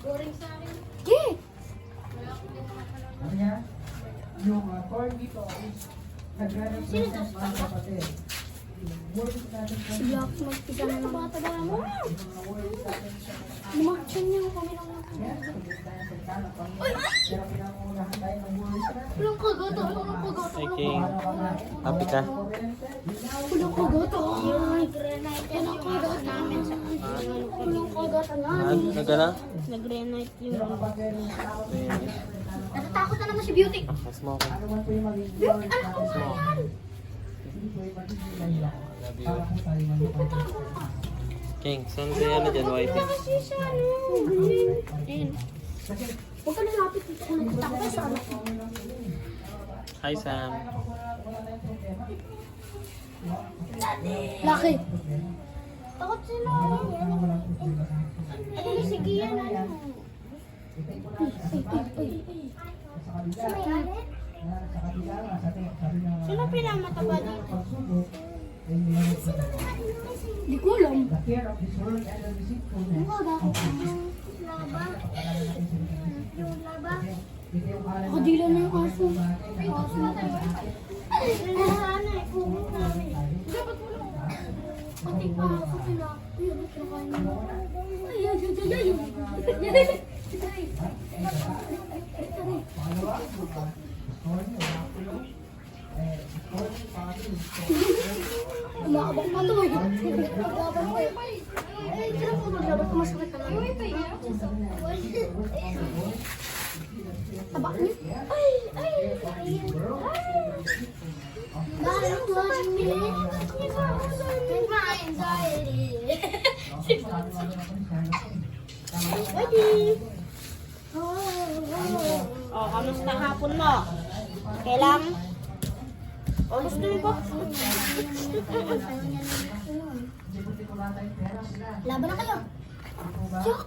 Boring sa akin. Okay. Ano niya? Yung corn dito is naghanap ng mga kapatid. Words natin po. Si Black mag-isa na ng bata ba mo? Yung mga words natin sa Lumaksyon niya kami ng yan. Pagkat tayo sa tanong pang pero pinangungunahan tayo ng words na. Walang kagata, walang kagata. Hi, King. Happy ka? Walang kagata. Walang kagata namin sa walang kagata namin. Nagka na? Nag-granite yung Ayun. natatakot na naman si Beauty. Smoking. Ano man po yung maging words natin. Hindi po yung magiging lahiya. Love Para you. po tayo mag-ipag. King, saan si ano dyan, wifey? Kasi siya, ano, green. Ayun. Huwag ka lalapit dito kung nagtatakot sa anak mo. Hi, Sam. Laki. Takot sila. Ano yung sige yan, ano? Sino pinamataba dito? Hindi ko alam. The fear of this world and the deceitfulness Ano ba? of riches. Laba. Yung laba. Ito yung alam Nakadila na yung aso. Ay, Aso na tayo. Ay, sana eh. Puno namin. Dapat mo lang. Pati pa ako sila. Ay, ba't yung kain mo? Ay, ay, ay, ay, ay. Umaabak pa to eh. Maglaban ko eh. Ay, tira po maglaban ko masakit naman. Taba niyo? Ay, ay, ay. Dahil ko ni anxiety. Ready? Oh, kamusta hapon mo? Kailang? Oh, gusto mo ba? Laban na kayo. Yak!